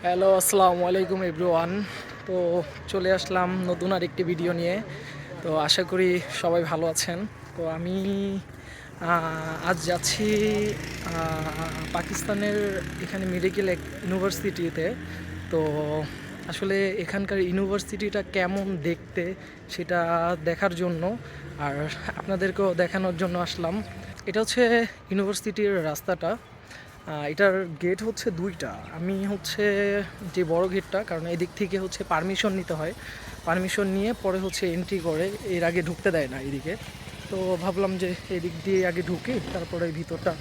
Hello, আসসালামু আলাইকুম everyone. তো চলে আসলাম নতুন আরেকটি ভিডিও নিয়ে। তো আশা করি সবাই ভালো আছেন। তো আমি আজ যাচ্ছি পাকিস্তানের এখানে মেডিকেল ইউনিভার্সিটিতে। তো আসলে এখানকার ইউনিভার্সিটিটা কেমন দেখতে সেটা দেখার জন্য আর আপনাদেরকেও দেখানোর জন্য আসলাম। এটা হচ্ছে ইউনিভার্সিটির রাস্তাটা। এটার গেট হচ্ছে দুইটা। আমি হচ্ছে যে বড় গেটটা, কারণ এদিক থেকে হচ্ছে পারমিশন নিতে হয়, পারমিশন নিয়ে পরে হচ্ছে এন্ট্রি করে, এর আগে ঢুকতে দেয় না এদিকে। তো ভাবলাম যে এদিক দিয়ে আগে ঢুকি, তারপরে ভিতরটা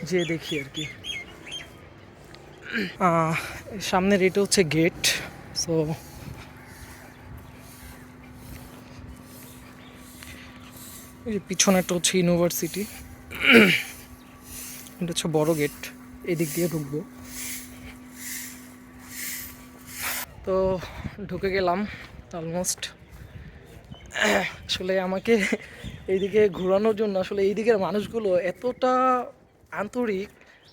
যেয়ে দেখি আর কি। সামনের এটা হচ্ছে গেট। সো এই যে পিছনেরটা হচ্ছে ইউনিভার্সিটি। এটা হচ্ছে বড় গেট, এদিক দিয়ে ঢুকবো। তো ঢুকে গেলাম অলমোস্ট। আসলে আমাকে এইদিকে ঘোরানোর জন্য, আসলে এইদিকের মানুষগুলো এতটা আন্তরিক,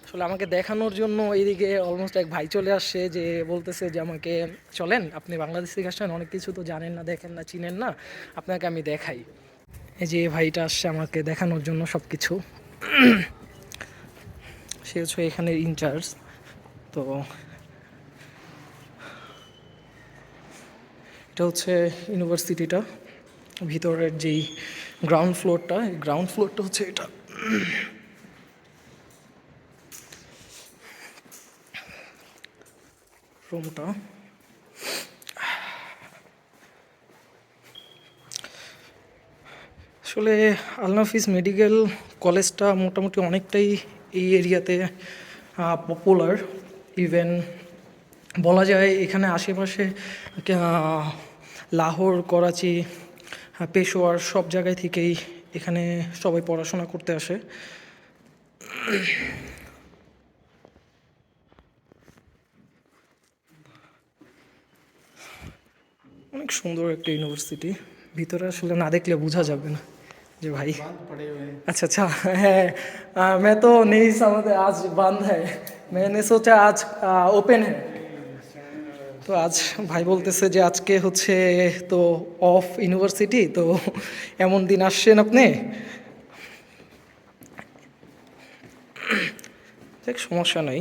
আসলে আমাকে দেখানোর জন্য এইদিকে অলমোস্ট এক ভাই চলে আসছে, যে বলতেছে যে আমাকে চলেন, আপনি বাংলাদেশ থেকে আসছেন, অনেক কিছু তো জানেন না, দেখেন না, চিনেন না, আপনাকে আমি দেখাই। এই যে ভাইটা আসছে আমাকে দেখানোর জন্য সব কিছু। সে হচ্ছে এখানের ইনচার্জ। তো এটা হচ্ছে ইউনিভার্সিটিটা, ভিতরের যেই গ্রাউন্ড ফ্লোরটা, এই গ্রাউন্ড ফ্লোরটা হচ্ছে এটা। রুমটা আসলে আল নাফিস মেডিকেল কলেজটা মোটামুটি অনেকটাই এই এরিয়াতে পপুলার। ইভেন বলা যায় এখানে আশেপাশে লাহোর, করাচি, পেশোয়ার সব জায়গায় থেকেই এখানে সবাই পড়াশোনা করতে আসে। অনেক সুন্দর একটা ইউনিভার্সিটি, ভিতরে আসলে না দেখলে বোঝা যাবে না যে ভাই। अच्छा अच्छा है। मैं तो नहीं समझ, आज बंद है। मैंने सोचा आज ओपन है। তো আজ ভাই বলতেছে যে আজকে হচ্ছে তো অফ ইউনিভার্সিটি, তো এমন দিন আসছেন আপনি। দেখ, সমস্যা নাই,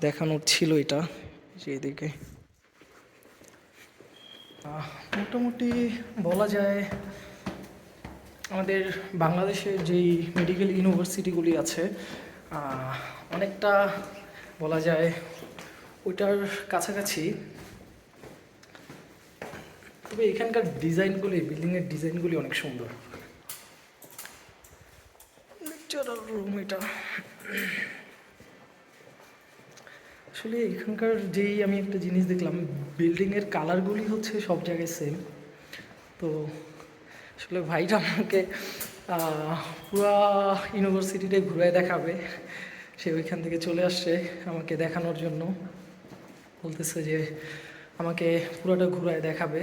দেখানোর ছিল এটা, যে এদিকে মোটামুটি বলা যায় আমাদের বাংলাদেশের যেই মেডিকেল ইউনিভার্সিটিগুলি আছে, অনেকটা বলা যায় ওইটার কাছাকাছি। তবে এখানকার ডিজাইনগুলি, বিল্ডিংয়ের ডিজাইনগুলি অনেক সুন্দর। লেকচারার রুম এটা। আসলে এখানকার যেই আমি একটা জিনিস দেখলাম, বিল্ডিংয়ের কালারগুলি হচ্ছে সব জায়গায় সেম। তো আসলে ভাইটা আমাকে পুরা ইউনিভার্সিটিটাই ঘুরে দেখাবে। সে ওইখান থেকে চলে আসছে আমাকে দেখানোর জন্য, বলতেছে যে আমাকে পুরোটা ঘুরায় দেখাবে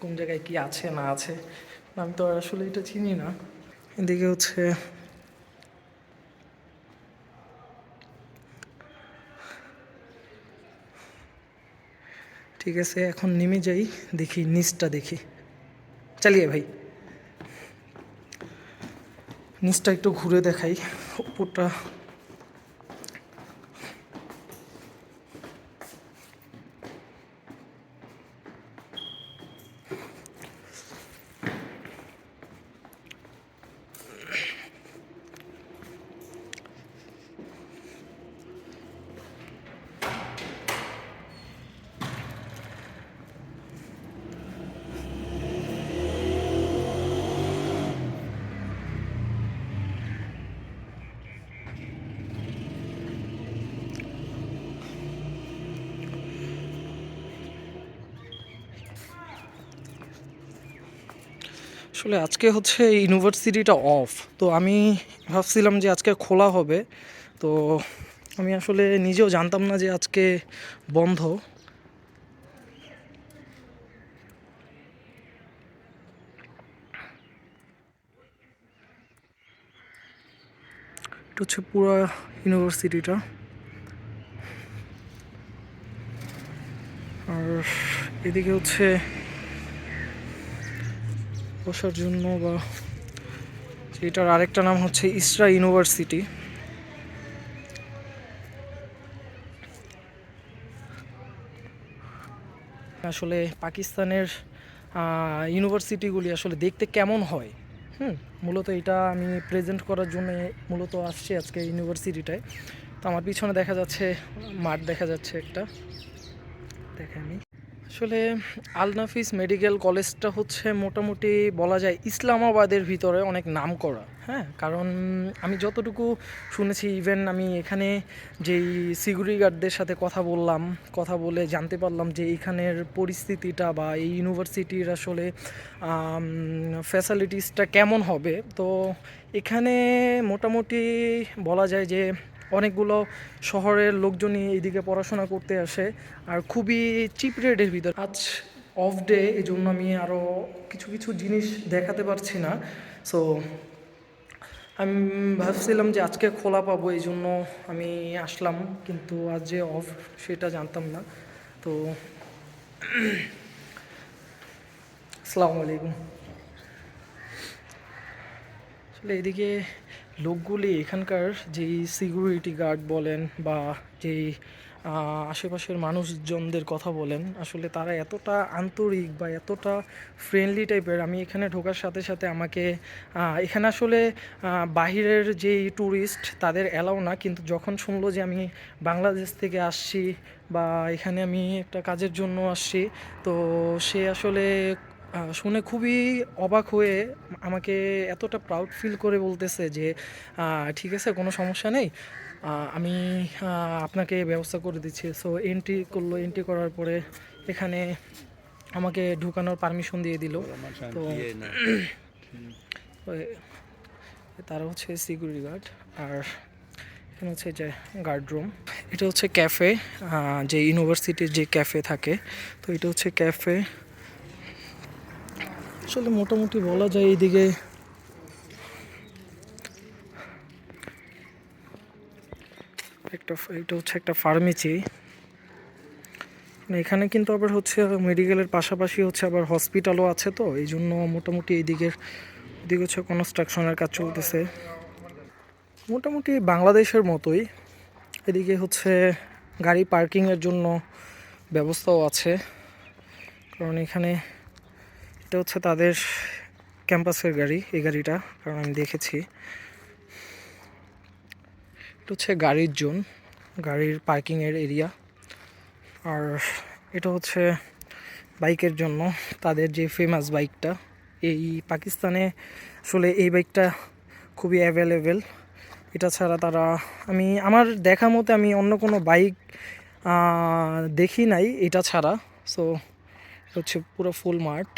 কোন জায়গায় কি আছে না আছে। আমি তো আর আসলে এটা চিনি না। এদিকে হচ্ছে ঠিক আছে, এখন নেমে যাই, দেখি নিচটা দেখি। চালিয়ে ভাই, নিচটা একটু ঘুরে দেখাই, উপরটা। আসলে আজকে হচ্ছে ইউনিভার্সিটিটা অফ, তো আমি ভাবছিলাম যে আজকে খোলা হবে। তো আমি আসলে নিজেও জানতাম না যে আজকে বন্ধ। এটা হচ্ছে পুরো ইউনিভার্সিটিটা। আর এদিকে হচ্ছে বসার জন্য বা এটার আরেকটা নাম হচ্ছে ইসরা ইউনিভার্সিটি। আসলে পাকিস্তানের ইউনিভার্সিটিগুলি আসলে দেখতে কেমন হয়, মূলত এটা আমি প্রেজেন্ট করার জন্য মূলত আসছি আজকে ইউনিভার্সিটিটায়। তো আমার পিছনে দেখা যাচ্ছে মাঠ, দেখা যাচ্ছে একটা, দেখে আমি আসলে আল নাফিস মেডিকেল কলেজটা হচ্ছে মোটামুটি বলা যায় ইসলামাবাদের ভিতরে অনেক নাম করা, হ্যাঁ। কারণ আমি যতটুকু শুনেছি, ইভেন আমি এখানে যেই সিকিউরিটি গার্ডদের সাথে কথা বললাম, কথা বলে জানতে পারলাম যে এখানের পরিস্থিতিটা বা এই ইউনিভার্সিটির আসলে ফ্যাসিলিটিসটা কেমন হবে। তো এখানে মোটামুটি বলা যায় যে অনেকগুলো শহরের লোকজনই এইদিকে পড়াশোনা করতে আসে, আর খুবই চিপ রেটের ভিতর। আজ অফ ডে, এই জন্য আমি আরও কিছু কিছু জিনিস দেখাতে পারছি না। সো আমি ভাবছিলাম যে আজকে খোলা পাবো, এই জন্য আমি আসলাম, কিন্তু আজ যে অফ সেটা জানতাম না। তো আসসালামু আলাইকুম। আসলে এদিকে লোকগুলি, এখানকার যেই সিকিউরিটি গার্ড বলেন বা যেই আশেপাশের মানুষজনদের কথা বলেন, আসলে তারা এতটা আন্তরিক বা এতটা ফ্রেন্ডলি টাইপের। আমি এখানে ঢোকার সাথে সাথে আমাকে এখানে আসলে বাহিরের যেই ট্যুরিস্ট তাদের অ্যালাউ না, কিন্তু যখন শুনলো যে আমি বাংলাদেশ থেকে আসছি বা এখানে আমি একটা কাজের জন্য আসছি, তো সে আসলে শুনে খুবই অবাক হয়ে আমাকে এতটা প্রাউড ফিল করে বলতেছে যে ঠিক আছে, কোনো সমস্যা নেই, আমি আপনাকে ব্যবস্থা করে দিচ্ছি। সো এন্ট্রি করলো, এন্ট্রি করার পরে এখানে আমাকে ঢুকানোর পারমিশন দিয়ে দিল। তো তারা হচ্ছে সিকিউরিটি গার্ড, আর এখানে হচ্ছে যে গার্ড রুম। এটা হচ্ছে ক্যাফে, যে ইউনিভার্সিটির যে ক্যাফে থাকে, তো এটা হচ্ছে ক্যাফে। আসলে মোটামুটি বলা যায় এইদিকে এটা হচ্ছে একটা ফার্মেসি। এখানে কিন্তু আবার হচ্ছে মেডিকেলের পাশাপাশি হচ্ছে আবার হসপিটালও আছে, তো এই জন্য মোটামুটি এদিকে হচ্ছে কনস্ট্রাকশনের কাজ চলতেছে। মোটামুটি বাংলাদেশের মতোই এদিকে হচ্ছে গাড়ি পার্কিংয়ের জন্য ব্যবস্থাও আছে, কারণ এখানে এটা হচ্ছে তাদের ক্যাম্পাসের গাড়ি, এই গাড়িটা, কারণ আমি দেখেছি। এটা হচ্ছে গাড়ির জোন, গাড়ির পার্কিংয়ের এরিয়া। আর এটা হচ্ছে বাইকের জন্য, তাদের যে ফেমাস বাইকটা, এই পাকিস্তানে আসলে এই বাইকটা খুবই অ্যাভেলেবেল। এটা ছাড়া তারা, আমার দেখা মতে আমি অন্য কোনো বাইক দেখি নাই এটা ছাড়া। সো হচ্ছে পুরো ফুল মাঠ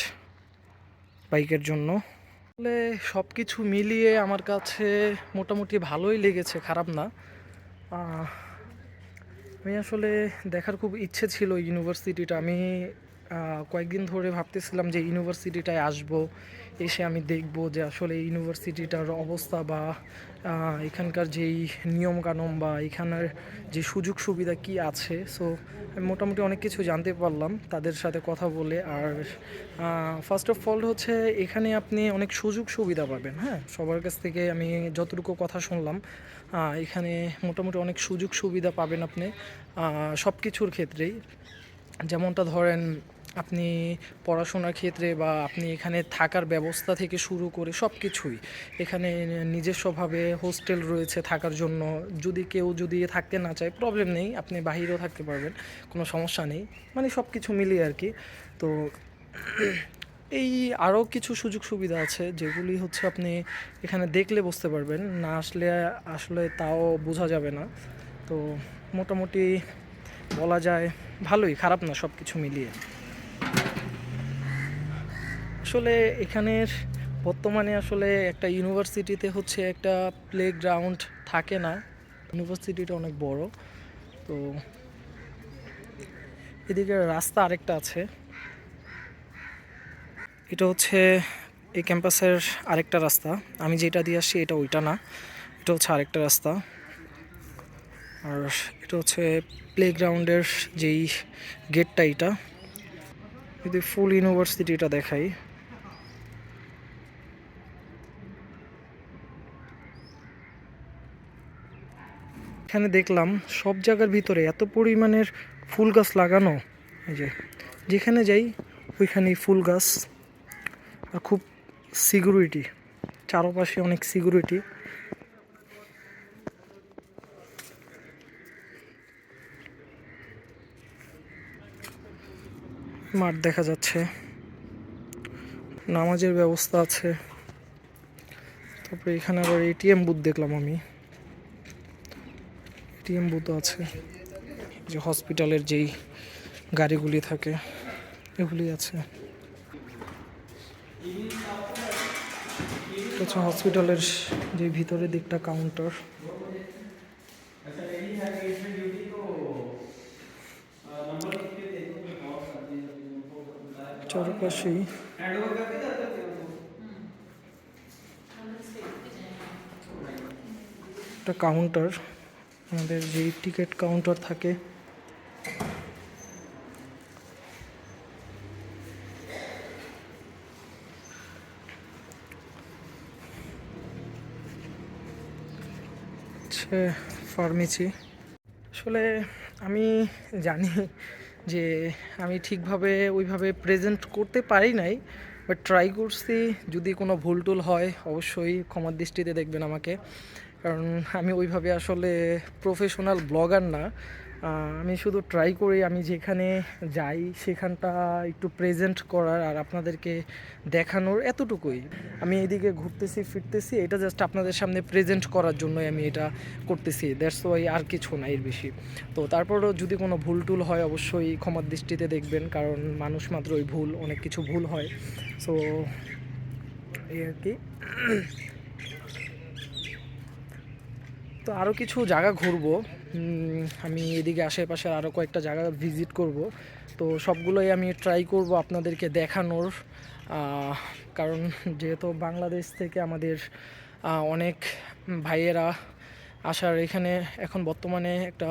বাইকের জন্য। আসলে সব কিছু মিলিয়ে আমার কাছে মোটামুটি ভালোই লেগেছে, খারাপ না। আমি আসলে দেখার খুব ইচ্ছে ছিল ইউনিভার্সিটিটা। আমি কয়েকদিন ধরে ভাবতেছিলাম যে ইউনিভার্সিটিটায় আসব, এসে আমি দেখব যে আসলে ইউনিভার্সিটিটার অবস্থা বা এখানকার যেই নিয়মকানুন বা এখানের যে সুযোগ সুবিধা কি আছে। সো আমি মোটামুটি অনেক কিছু জানতে পারলাম তাদের সাথে কথা বলে। আর ফার্স্ট অফ অল হচ্ছে এখানে আপনি অনেক সুযোগ সুবিধা পাবেন, হ্যাঁ। সবার কাছ থেকে আমি যতটুকু কথা শুনলাম, এখানে মোটামুটি অনেক সুযোগ সুবিধা পাবেন আপনি সব কিছুর ক্ষেত্রেই। যেমনটা ধরেন, আপনি পড়াশোনার ক্ষেত্রে বা আপনি এখানে থাকার ব্যবস্থা থেকে শুরু করে সব কিছুই এখানে নিজস্বভাবে হোস্টেল রয়েছে থাকার জন্য। যদি থাকতে না চায়, প্রবলেম নেই, আপনি বাহিরেও থাকতে পারবেন, কোনো সমস্যা নেই। মানে সব কিছু মিলিয়ে আর কি। তো এই আরও কিছু সুযোগ সুবিধা আছে যেগুলি হচ্ছে আপনি এখানে দেখলে বুঝতে পারবেন, না আসলে আসলে তাও বোঝা যাবে না। তো মোটামুটি বলা যায় ভালোই, খারাপ না সব কিছু মিলিয়ে। আসলে এখানের বর্তমানে আসলে একটা ইউনিভার্সিটিতে হচ্ছে একটা প্লেগ্রাউন্ড থাকে না, ইউনিভার্সিটিটা অনেক বড়। তো এদিকে রাস্তা আরেকটা আছে, এটা হচ্ছে এই ক্যাম্পাসের আরেকটা রাস্তা। আমি যেটা দিয়ে আসছি এটা ওইটা না, এটা হচ্ছে আরেকটা রাস্তা। আর এটা হচ্ছে প্লেগ্রাউন্ডের যেই গেটটা, এটা যদি ফুল ইউনিভার্সিটিটা দেখাই, এখানে দেখলাম সব জায়গার ভিতরে এত পরিমাণের ফুল গাছ লাগানো, এই যে যেখানে যাই ওইখানেই ফুল গাছ। আর খুব সিকিউরিটি, চারপাশে অনেক সিকিউরিটি। মাঠ দেখা যাচ্ছে, নামাজের ব্যবস্থা আছে। তারপরে এখানে আবার এটিএম বুথ দেখলাম আমি, এটিএম বুথ আছে। যে হসপিটালের যেই গাড়িগুলি থাকে এগুলি আছে। এটা হচ্ছে হসপিটালের যে ভিতরের দিকটা কাউন্টার। চারপাশেই একটা কাউন্টার, আমাদের যেই টিকিট কাউন্টার থাকে। ফার্মেসি। আসলে আমি জানি যে আমি ঠিকভাবে ওইভাবে প্রেজেন্ট করতে পারি নাই, বাট ট্রাই করছি। যদি কোনো ভুল টুল হয় অবশ্যই ক্ষমার দৃষ্টিতে দেখবেন আমাকে, কারণ আমি ওইভাবে আসলে প্রফেশনাল ব্লগার না। আমি শুধু ট্রাই করি আমি যেখানে যাই সেখানটা একটু প্রেজেন্ট করার আর আপনাদেরকে দেখানোর, এতটুকুই। আমি এইদিকে ঘুরতেছি ফিরতেছি, এটা জাস্ট আপনাদের সামনে প্রেজেন্ট করার জন্যই আমি এটা করতেছি, দ্যাটস ওয়াই, আর কিছু না এর বেশি। তো তারপরও যদি কোনো ভুল টুল হয় অবশ্যই ক্ষমার দৃষ্টিতে দেখবেন, কারণ মানুষ মাত্রই ভুল, অনেক কিছু ভুল হয়। সো এই আর কি। তো আরও কিছু জায়গা ঘুরবো, আমি এদিকে আশেপাশে আরও কয়েকটা জায়গা ভিজিট করব। তো সবগুলোই আমি ট্রাই করব আপনাদেরকে দেখানোর, কারণ যেহেতু বাংলাদেশ থেকে আমাদের অনেক ভাইয়েরা আসার, এখানে এখন বর্তমানে একটা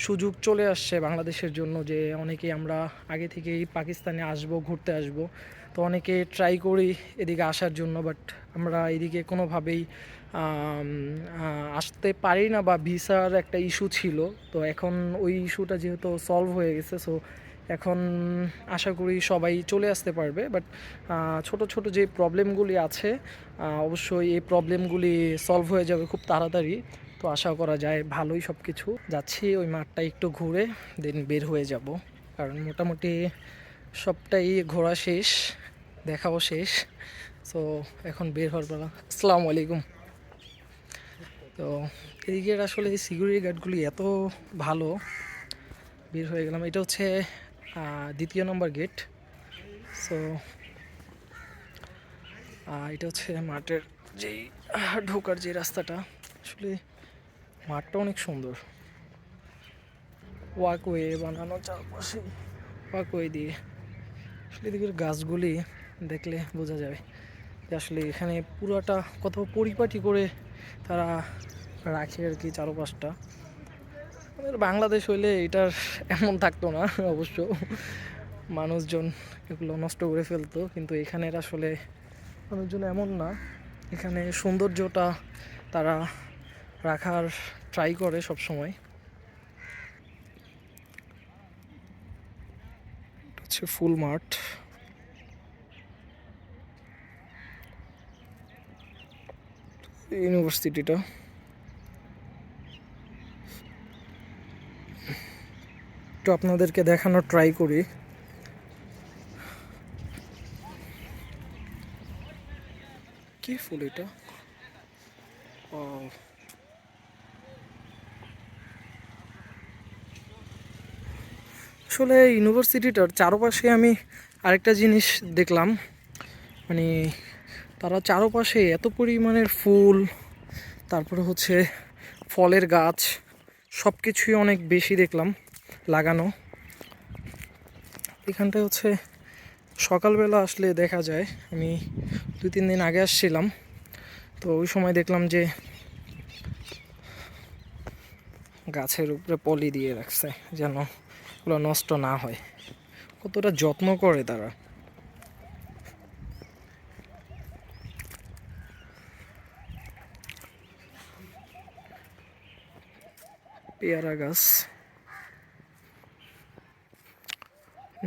সুযোগ চলে আসছে বাংলাদেশের জন্য, যে অনেকেই আমরা আগে থেকেই পাকিস্তানে আসব, ঘুরতে আসব। তো অনেকে ট্রাই করি এদিকে আসার জন্য, বাট আমরা এদিকে কোনোভাবেই আসতে পারি না, বা ভিসার একটা ইস্যু ছিল। তো এখন ওই ইস্যুটা যেহেতু সলভ হয়ে গেছে, সো এখন আশা করি সবাই চলে আসতে পারবে। বাট ছোট ছোট যে প্রবলেমগুলি আছে অবশ্যই এই প্রবলেমগুলি সলভ হয়ে যাবে খুব তাড়াতাড়ি। তো আশা করা যায় ভালোই সব কিছু। যাচ্ছি ওই মাঠটা একটু ঘুরে দেন বের হয়ে যাব, কারণ মোটামুটি সবটাই ঘোরা শেষ, দেখাও শেষ। সো এখন বের হওয়ার পালা। আসসালামু আলাইকুম। তো এদিকের আসলে সিকিউরিটি গার্ডগুলি এত ভালো, বের হয়ে গেলাম। এটা হচ্ছে 2য় নম্বর গেট। সো এটা হচ্ছে মাঠের যেই ঢোকার যে রাস্তাটা। আসলে মাঠটা অনেক সুন্দর, ওয়াকওয়ে বানানো চারপাশে, ওয়াকওয়ে দিয়ে। আসলে এদিকের গাছগুলি দেখলে বোঝা যাবে যে আসলে এখানে পুরাটা কত পরিপাটি করে তারা রাখে আর কি চারপাশটা। আমাদের বাংলাদেশ হইলে এটার এমন থাকতো না অবশ্য, মানুষজন এগুলো নষ্ট করে ফেলতো, কিন্তু এখানের আসলে মানুষজন এমন না, এখানে সৌন্দর্যটা তারা রাখার ট্রাই করে সব সময়। হচ্ছে ফুল মাঠ। ইউনিভার্সিটিটা একটু আপনাদেরকে দেখানোর ট্রাই করি। কি ফুল এটা? আসলে ইউনিভার্সিটিটার চারপাশে আমি আরেকটা জিনিস দেখলাম, মানে তারা চারপাশে এত পরিমাণের ফুল, তারপরে হচ্ছে ফলের গাছ, সব কিছুই অনেক বেশি দেখলাম লাগানো। এখানটায় হচ্ছে সকালবেলা আসলে দেখা যায়, আমি 2-3 দিন আগে আসছিলাম, তো ওই সময় দেখলাম যে গাছের উপরে পলি দিয়ে রাখছে যেন এগুলো নষ্ট না হয়। কতটা যত্ন করে তারা। পেয়ারা গাছ,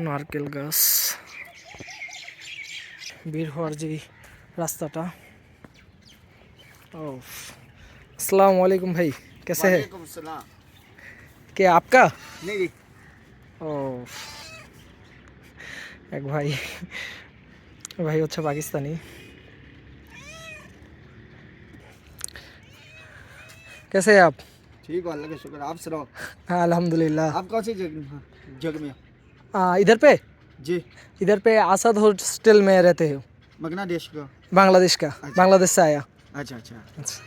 নারকেল গাছ, বের হওয়ার যে রাস্তাটা। ओ अस्सलाम वालेकुम भाई, कैसे है? वालेकुम सलाम। क्या आपका? नहीं ओ एक भाई भाई হচ্ছে পাকিস্তানি। कैसे हैं आप? ठीक हो, अल्लाह का शुक्र। आप सुनाओ, हाँ अल्हम्दुलिल्लाह। आप कौन सी जग में? इधर पे जी, आसाद हॉस्टल में रहते हो? बांग्लादेश का। बांग्लादेश का। अच्छा। बांग्लादेश से आया। अच्छा अच्छा। আচ্ছা,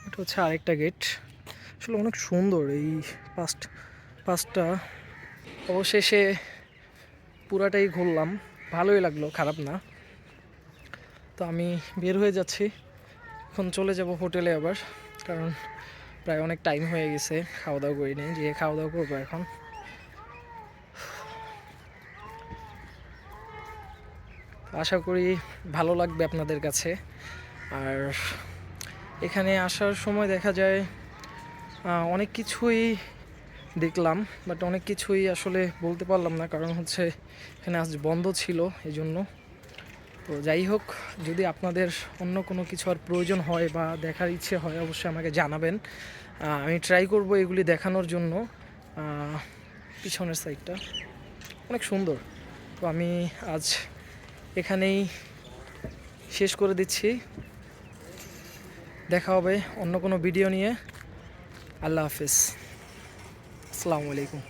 এটা হচ্ছে আরেকটা গেট। আসলে অনেক সুন্দর এই পাঁচটা। অবশেষে পুরাটাই ঘুরলাম, ভালোই লাগলো, খারাপ না। তো আমি বের হয়ে যাচ্ছি, এখন চলে যাব হোটেলে আবার, কারণ প্রায় অনেক টাইম হয়ে গেছে, খাওয়া দাওয়া করিনি, যে খাওয়া দাওয়া করবো এখন। আশা করি ভালো লাগবে আপনাদের কাছে। আর এখানে আসার সময় দেখা যায় অনেক কিছুই দেখলাম, বাট অনেক কিছুই আসলে বলতে পারলাম না, কারণ হচ্ছে এখানে আজ বন্ধ ছিল এই জন্য। তো যাই হোক, যদি আপনাদের অন্য কোনো কিছু আর প্রয়োজন হয় বা দেখার ইচ্ছে হয় অবশ্যই আমাকে জানাবেন। আমি ট্রাই করব এগুলি দেখানোর জন্য। পিছনের সাইডটা অনেক সুন্দর। তো আমি আজ এখানেই শেষ করে দিচ্ছি। দেখা হবে অন্য কোনো ভিডিও নিয়ে। আল্লাহ হাফেজ, আসসালামু আলাইকুম।